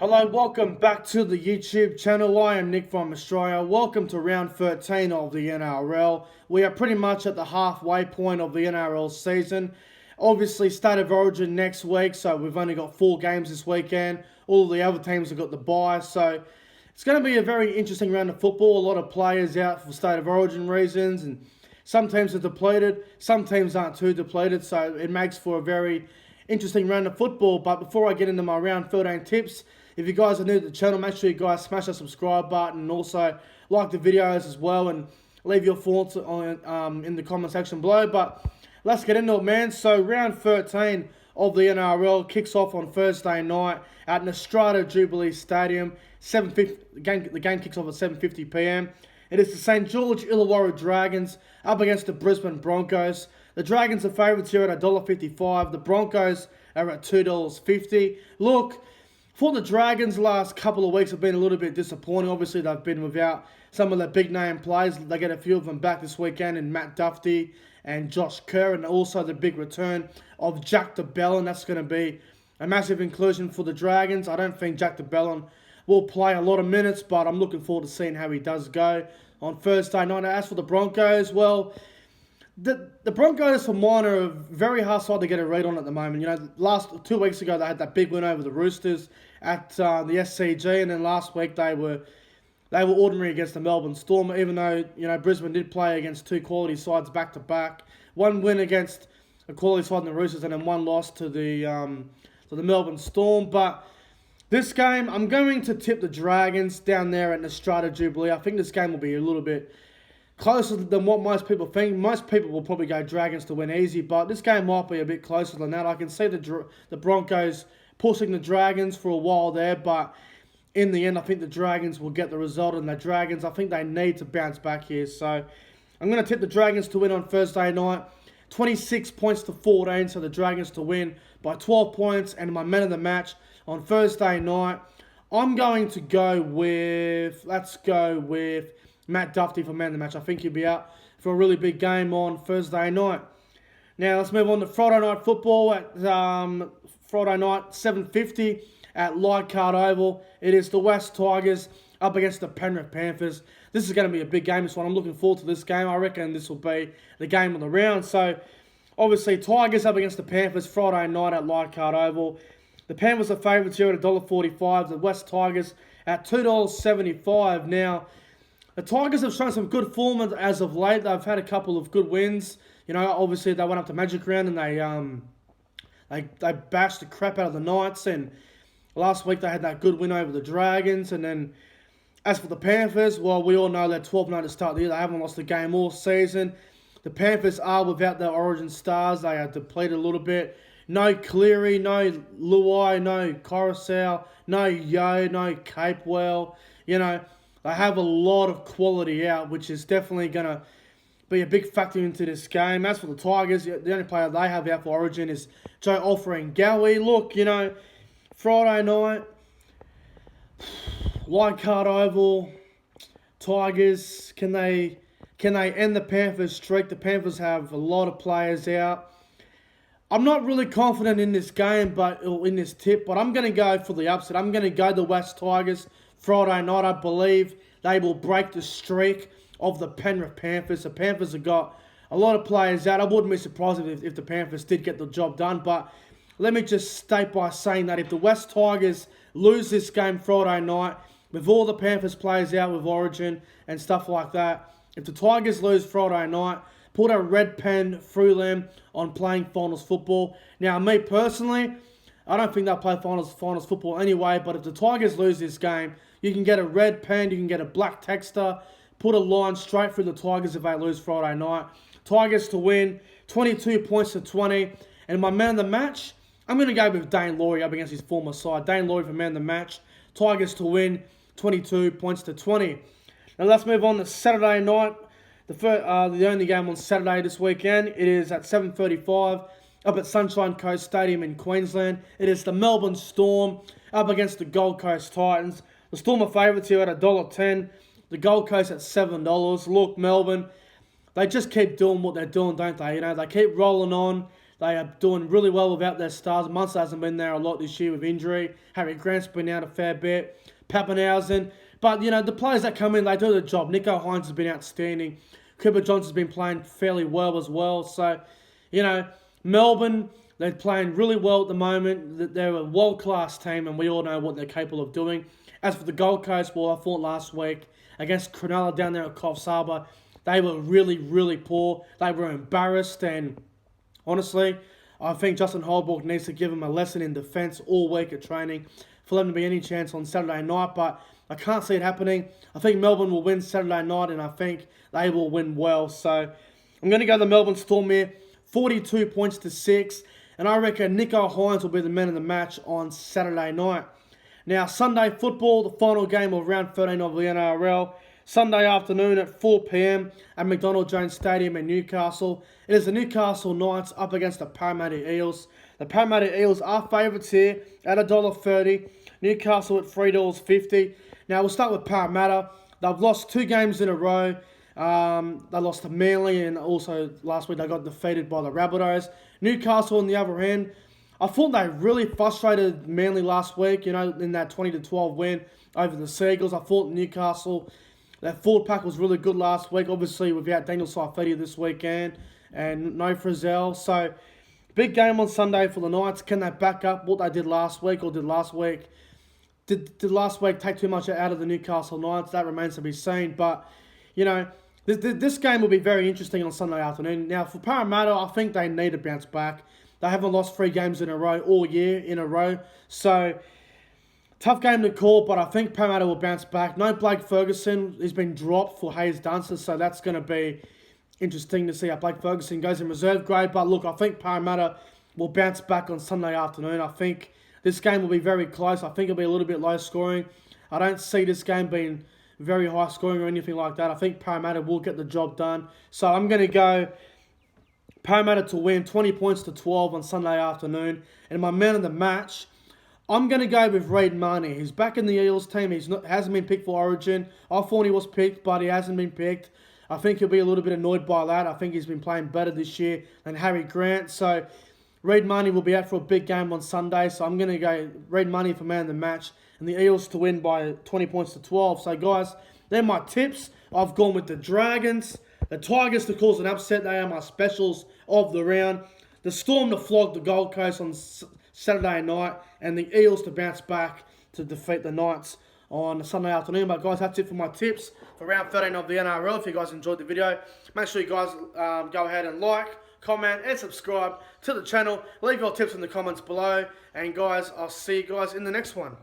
Hello, welcome back to the YouTube channel. I am Nick from Australia. Welcome to round 13 of the NRL. We are pretty much at the halfway point of the NRL season. Obviously, State of Origin next week, so we've only got 4 games this weekend. All of the other teams have got the bye, so it's going to be a very interesting round of football. A lot of players out for State of Origin reasons, and some teams are depleted, some teams aren't too depleted, so it makes for a very interesting round of football. But before I get into my round 13 tips, if you guys are new to the channel, make sure you guys smash that subscribe button and also like the videos as well and leave your thoughts on in the comment section below. But let's get into it, man. So round 13 of the NRL kicks off on Thursday night at Nrl Jubilee Stadium. The game kicks off at 7:50 p.m. It is the St. George Illawarra Dragons up against the Brisbane Broncos. The Dragons are favourites here at $1.55. The Broncos are at $2.50. Look, for the Dragons, the last couple of weeks have been a little bit disappointing. Obviously, they've been without some of their big-name players. They get a few of them back this weekend in Matt Duffy and Josh Kerr, and also the big return of Jack de Belin. That's going to be a massive inclusion for the Dragons. I don't think Jack de Belin will play a lot of minutes, but I'm looking forward to seeing how he does go on Thursday night. As for the Broncos, well, the Broncos for mine are a very hard side to get a read on at the moment. You know, last 2 weeks ago they had that big win over the Roosters at the SCG, and then last week they were ordinary against the Melbourne Storm. Even though Brisbane did play against 2 quality sides back to back, one win against a quality side in the Roosters, and then one loss to the Melbourne Storm. But this game, I'm going to tip the Dragons down there at Nrl Jubilee. I think this game will be a little bit closer than what most people think. Most people will probably go Dragons to win easy, but this game might be a bit closer than that. I can see the Broncos pushing the Dragons for a while there, but in the end, I think the Dragons will get the result, and the Dragons, I think they need to bounce back here. So I'm going to tip the Dragons to win on Thursday night, 26 points to 14, so the Dragons to win by 12 points, and my man of the match on Thursday night, I'm going to go with, Matt Duffy for man of the match. I think he'll be out for a really big game on Thursday night. Now let's move on to Friday night football at Friday night 7:50 at Leichhardt Oval. It is the West Tigers up against the Penrith Panthers. This is going to be a big game. This one, I'm looking forward to this game. I reckon this will be the game of the round. So obviously Tigers up against the Panthers Friday night at Leichhardt Oval. The Panthers are favourites here at $1.45. The West Tigers at $2.75. Now, the Tigers have shown some good form as of late. They've had a couple of good wins. You know, obviously they went up to Magic Round and they bashed the crap out of the Knights. And last week they had that good win over the Dragons. And then as for the Panthers, well, we all know they're 12-0 to start the year. They haven't lost a game all season. The Panthers are without their origin stars. They are depleted a little bit. No Cleary, no Luai, no Coruscant, no Yo, no Capewell. You know, they have a lot of quality out, which is definitely going to be a big factor into this game. As for the Tigers, the only player they have out for Origin is Joe Offering-Gowie. Look, you know, Friday night, Leichhardt Oval, Tigers, can they end the Panthers streak? The Panthers have a lot of players out. I'm not really confident in this game, in this tip, but I'm going to go for the upset. I'm going to go the West Tigers Friday night. I believe they will break the streak of the Penrith Panthers. The Panthers have got a lot of players out. I wouldn't be surprised if the Panthers did get the job done, but let me just state by saying that if the West Tigers lose this game Friday night, with all the Panthers players out with Origin and stuff like that, if the Tigers lose Friday night, put a red pen through them on playing finals football. Now, me personally, I don't think they'll play finals football anyway, but if the Tigers lose this game, you can get a red pen, you can get a black texter, put a line straight through the Tigers if they lose Friday night. Tigers to win, 22 points to 20. And my man of the match, I'm going to go with Dane Laurie up against his former side. Dane Laurie for man of the match. Tigers to win, 22 points to 20. Now let's move on to Saturday night. The only game on Saturday this weekend. It is at 7:35 up at Sunshine Coast Stadium in Queensland. It is the Melbourne Storm up against the Gold Coast Titans. The Storm are favourites here at $1.10. The Gold Coast at $7. Look, Melbourne, they just keep doing what they're doing, don't they? You know, they keep rolling on. They are doing really well without their stars. Munster hasn't been there a lot this year with injury. Harry Grant's been out a fair bit. Pappenhausen. But, the players that come in, they do the job. Nico Hines has been outstanding. Cooper Johnson's been playing fairly well as well. So, Melbourne, they're playing really well at the moment. They're a world-class team, and we all know what they're capable of doing. As for the Gold Coast, well, I thought last week against Cronulla down there at Coffs Harbour, they were really, really poor. They were embarrassed, and honestly, I think Justin Holbrook needs to give them a lesson in defence all week at training for them to be any chance on Saturday night, but I can't see it happening. I think Melbourne will win Saturday night, and I think they will win well. So I'm going to go the Melbourne Storm here, 42 points to 6, and I reckon Nico Hines will be the man of the match on Saturday night. Now, Sunday football, the final game of round 13 of the NRL. Sunday afternoon at 4 p.m. at McDonald Jones Stadium in Newcastle. It is the Newcastle Knights up against the Parramatta Eels. The Parramatta Eels are favourites here at $1.30. Newcastle at $3.50. Now, we'll start with Parramatta. They've lost 2 games in a row. They lost to Manly, and also last week they got defeated by the Rabbitohs. Newcastle, on the other hand, I thought they really frustrated Manly last week, in that 20-12 win over the Seagulls. I thought Newcastle, that forward pack was really good last week, obviously without Daniel Saifiti this weekend and no Frizzell. So, big game on Sunday for the Knights. Can they back up what they did last week, or did last week take too much out of the Newcastle Knights? That remains to be seen. But, this game will be very interesting on Sunday afternoon. Now, for Parramatta, I think they need to bounce back. They haven't lost 3 games in a row all year in a row. So, tough game to call, but I think Parramatta will bounce back. No Blake Ferguson. He's been dropped for Hayes Dunster, so that's going to be interesting to see how Blake Ferguson goes in reserve grade. But look, I think Parramatta will bounce back on Sunday afternoon. I think this game will be very close. I think it'll be a little bit low scoring. I don't see this game being very high scoring or anything like that. I think Parramatta will get the job done. So I'm going to go Parramatta to win 20 points to 12 on Sunday afternoon. And my man of the match, I'm going to go with Reid Marnie. He's back in the Eels team. Hasn't been picked for Origin. I thought he was picked, but he hasn't been picked. I think he'll be a little bit annoyed by that. I think he's been playing better this year than Harry Grant. So Reid Marnie will be out for a big game on Sunday. So I'm going to go Reid Marnie for man of the match and the Eels to win by 20 points to 12. So guys, they're my tips. I've gone with the Dragons, the Tigers to cause an upset. They are my specials of the round. The Storm to flog the Gold Coast on Saturday night, and the Eels to bounce back to defeat the Knights on Sunday afternoon. But guys, that's it for my tips for round 13 of the NRL. If you guys enjoyed the video, make sure you guys go ahead and like, comment, and subscribe to the channel. Leave your tips in the comments below. And guys, I'll see you guys in the next one.